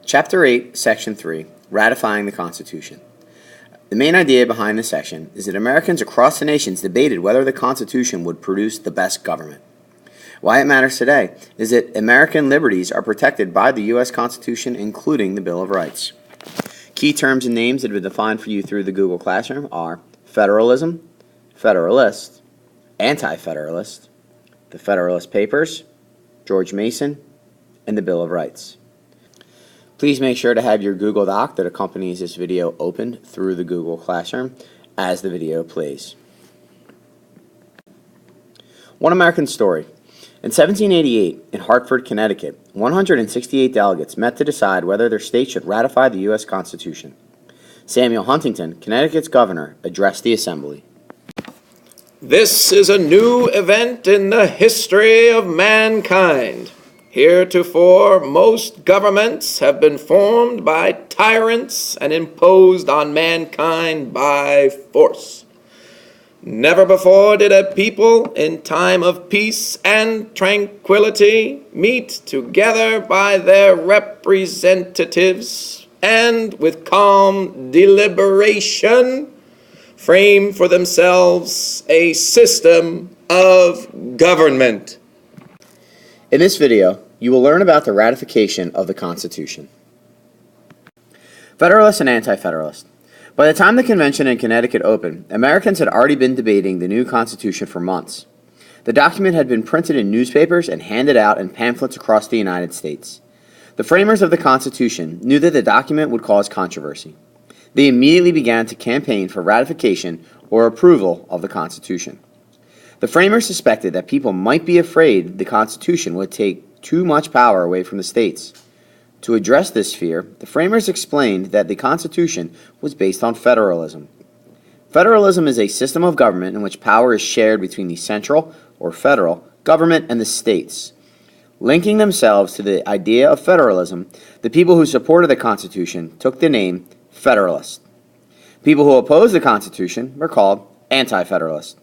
Chapter 8, Section 3, Ratifying the Constitution. The main idea behind this section is that Americans across the nations debated whether the Constitution would produce the best government. Why it matters today is that American liberties are protected by the U.S. Constitution, including the Bill of Rights. Key terms and names that have been defined for you through the Google Classroom are federalism, federalist, anti-federalist, the Federalist Papers, George Mason, and the Bill of Rights. Please make sure to have your Google Doc that accompanies this video opened through the Google Classroom as the video plays. One American Story. In 1788, in Hartford, Connecticut, 168 delegates met to decide whether their state should ratify the U.S. Constitution. Samuel Huntington, Connecticut's governor, addressed the assembly. This is a new event in the history of mankind. Heretofore, most governments have been formed by tyrants and imposed on mankind by force. Never before did a people in time of peace and tranquility meet together by their representatives and with calm deliberation frame for themselves a system of government. In this video, you will learn about the ratification of the Constitution. Federalist and Anti-Federalist. By the time the convention in Connecticut opened, Americans had already been debating the new Constitution for months. The document had been printed in newspapers and handed out in pamphlets across the United States. The framers of the Constitution knew that the document would cause controversy. They immediately began to campaign for ratification or approval of the Constitution. The framers suspected that people might be afraid the Constitution would take too much power away from the states. To address this fear, the framers explained that the Constitution was based on federalism. Federalism is a system of government in which power is shared between the central, or federal, government and the states. Linking themselves to the idea of federalism, the people who supported the Constitution took the name Federalist. People who opposed the Constitution were called Anti-Federalist.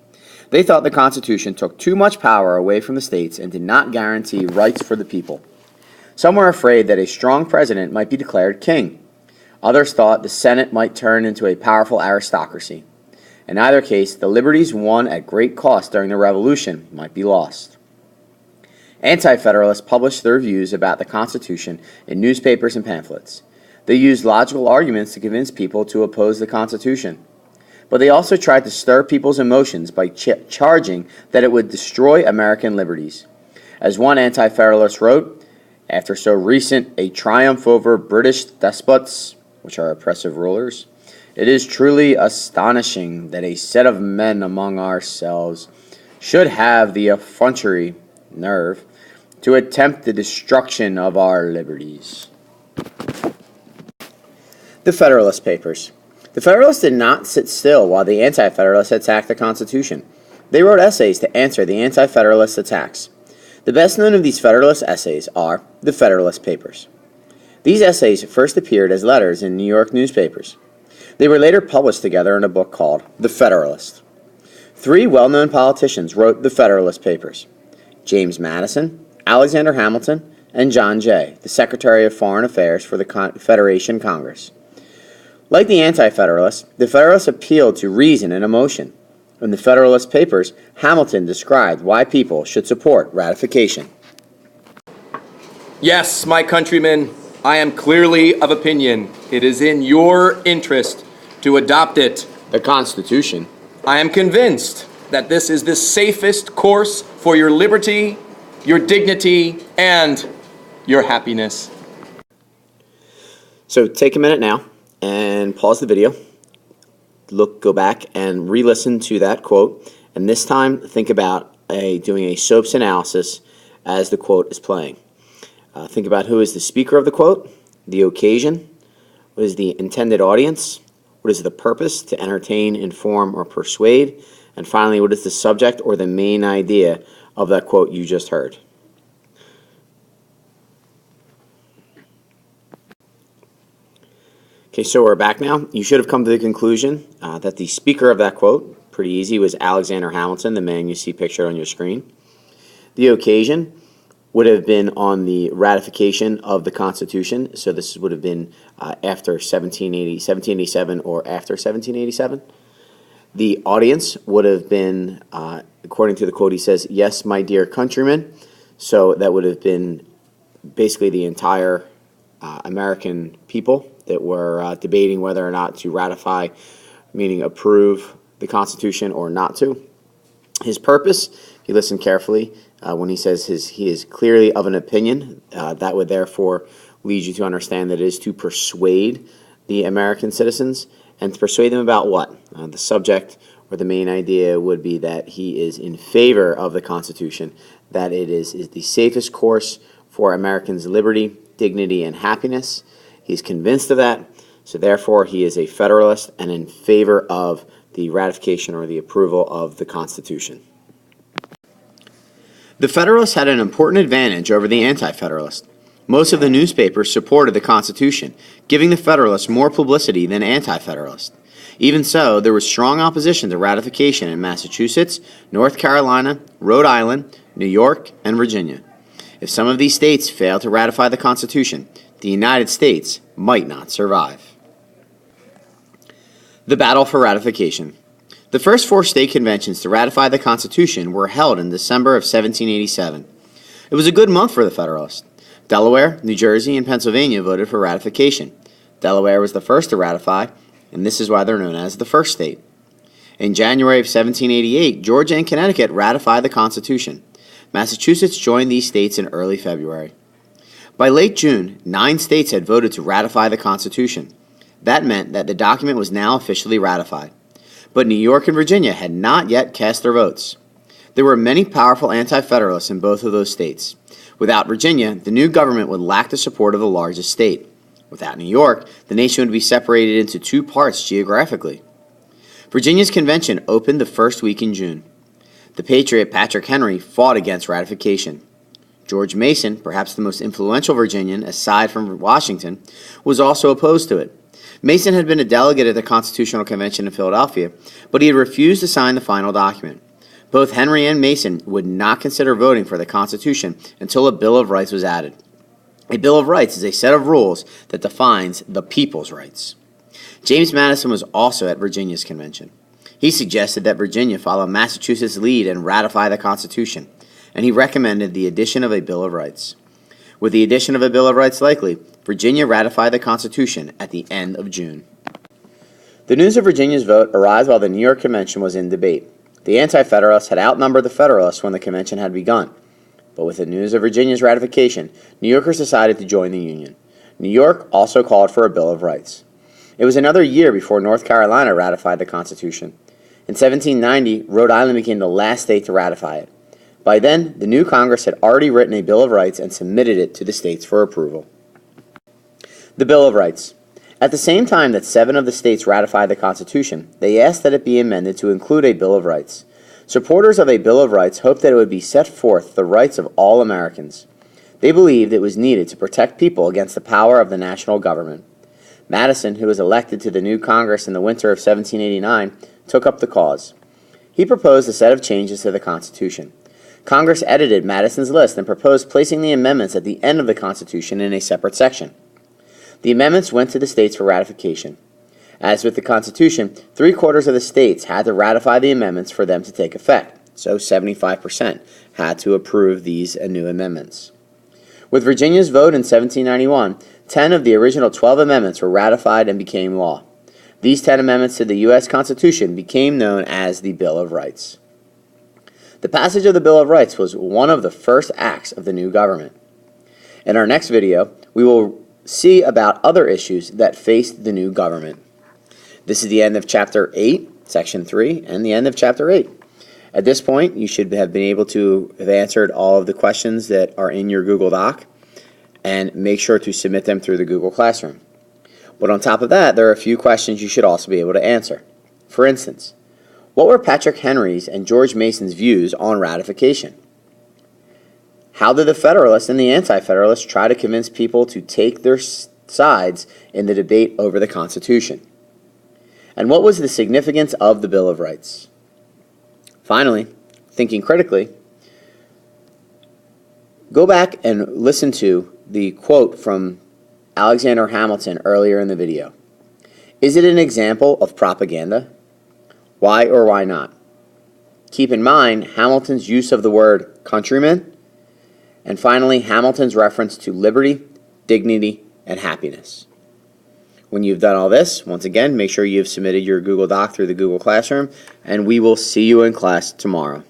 They thought the Constitution took too much power away from the states and did not guarantee rights for the people. Some were afraid that a strong president might be declared king. Others thought the Senate might turn into a powerful aristocracy. In either case, the liberties won at great cost during the Revolution might be lost. Anti-Federalists published their views about the Constitution in newspapers and pamphlets. They used logical arguments to convince people to oppose the Constitution. But they also tried to stir people's emotions by charging that it would destroy American liberties. As one anti-federalist wrote, after so recent a triumph over British despots, which are oppressive rulers, it is truly astonishing that a set of men among ourselves should have the effrontery, nerve, to attempt the destruction of our liberties. The Federalist Papers. The Federalists did not sit still while the Anti-Federalists attacked the Constitution. They wrote essays to answer the Anti-Federalist attacks. The best known of these Federalist essays are the Federalist Papers. These essays first appeared as letters in New York newspapers. They were later published together in a book called The Federalist. Three well-known politicians wrote the Federalist Papers: James Madison, Alexander Hamilton, and John Jay, the Secretary of Foreign Affairs for the Confederation Congress. Like the Anti-Federalists, the Federalists appealed to reason and emotion. In the Federalist Papers, Hamilton described why people should support ratification. Yes, my countrymen, I am clearly of opinion it is in your interest to adopt it. The Constitution. I am convinced that this is the safest course for your liberty, your dignity, and your happiness. So take a minute now and pause the video. Go back and re-listen to that quote, and this time think about doing a SOAPs analysis as the quote is playing. Think about who is the speaker of the quote, the occasion, what is the intended audience, what is the purpose, to entertain, inform, or persuade, and finally, what is the subject or the main idea of that quote you just heard. Okay, so we're back now. You should have come to the conclusion that the speaker of that quote, pretty easy, was Alexander Hamilton, the man you see pictured on your screen. The occasion would have been on the ratification of the Constitution. So this would have been after 1787 or after 1787. The audience would have been, according to the quote, he says, "Yes, my dear countrymen." So that would have been basically the entire American people that were debating whether or not to ratify, meaning approve the Constitution or not to. His purpose, if you listen carefully, when he says he is clearly of an opinion, that would therefore lead you to understand that it is to persuade the American citizens. And to persuade them about what? The subject or the main idea would be that he is in favor of the Constitution, that it is the safest course for Americans' liberty, dignity, and happiness. He's convinced of that, so therefore he is a Federalist and in favor of the ratification or the approval of the Constitution. The Federalists had an important advantage over the Anti-Federalists. Most of the newspapers supported the Constitution, giving the Federalists more publicity than Anti-Federalists. Even so, there was strong opposition to ratification in Massachusetts, North Carolina, Rhode Island, New York, and Virginia. If some of these states failed to ratify the Constitution, the United States might not survive. The battle for ratification. The first 4 state conventions to ratify the Constitution were held in December of 1787. It was a good month for the Federalists. Delaware, New Jersey, and Pennsylvania voted for ratification. Delaware was the first to ratify, and this is why they're known as the first state. In January of 1788, Georgia and Connecticut ratified the Constitution. Massachusetts joined these states in early February. By late June, 9 states had voted to ratify the Constitution. That meant that the document was now officially ratified. But New York and Virginia had not yet cast their votes. There were many powerful anti-federalists in both of those states. Without Virginia, the new government would lack the support of the largest state. Without New York, the nation would be separated into 2 parts geographically. Virginia's convention opened the first week in June. The patriot Patrick Henry fought against ratification. George Mason, perhaps the most influential Virginian aside from Washington, was also opposed to it. Mason had been a delegate at the Constitutional Convention in Philadelphia, but he had refused to sign the final document. Both Henry and Mason would not consider voting for the Constitution until a Bill of Rights was added. A Bill of Rights is a set of rules that defines the people's rights. James Madison was also at Virginia's convention. He suggested that Virginia follow Massachusetts' lead and ratify the Constitution, and he recommended the addition of a Bill of Rights. With the addition of a Bill of Rights likely, Virginia ratified the Constitution at the end of June. The news of Virginia's vote arrived while the New York Convention was in debate. The Anti-Federalists had outnumbered the Federalists when the convention had begun. But with the news of Virginia's ratification, New Yorkers decided to join the Union. New York also called for a Bill of Rights. It was another year before North Carolina ratified the Constitution. In 1790, Rhode Island became the last state to ratify it. By then, the new Congress had already written a Bill of Rights and submitted it to the states for approval. The Bill of Rights. At the same time that 7 of the states ratified the Constitution, they asked that it be amended to include a Bill of Rights. Supporters of a Bill of Rights hoped that it would be set forth the rights of all Americans. They believed it was needed to protect people against the power of the national government. Madison, who was elected to the new Congress in the winter of 1789, took up the cause. He proposed a set of changes to the Constitution. Congress edited Madison's list and proposed placing the amendments at the end of the Constitution in a separate section. The amendments went to the states for ratification. As with the Constitution, 3/4 of the states had to ratify the amendments for them to take effect, so 75% had to approve these new amendments. With Virginia's vote in 1791, 10 of the original 12 amendments were ratified and became law. These 10 amendments to the U.S. Constitution became known as the Bill of Rights. The passage of the Bill of Rights was one of the first acts of the new government. In our next video, we will see about other issues that faced the new government. This is the end of Chapter 8, Section 3, and the end of Chapter 8. At this point, you should have been able to have answered all of the questions that are in your Google Doc, and make sure to submit them through the Google Classroom. But on top of that, there are a few questions you should also be able to answer. For instance, what were Patrick Henry's and George Mason's views on ratification? How did the Federalists and the Anti-Federalists try to convince people to take their sides in the debate over the Constitution? And what was the significance of the Bill of Rights? Finally, thinking critically, Go back and listen to the quote from Alexander Hamilton earlier in the video. Is it an example of propaganda? Why or why not? Keep in mind Hamilton's use of the word countrymen, and finally Hamilton's reference to liberty, dignity, and happiness. When you've done all this, once again, make sure you've submitted your Google Doc through the Google Classroom, and we will see you in class tomorrow.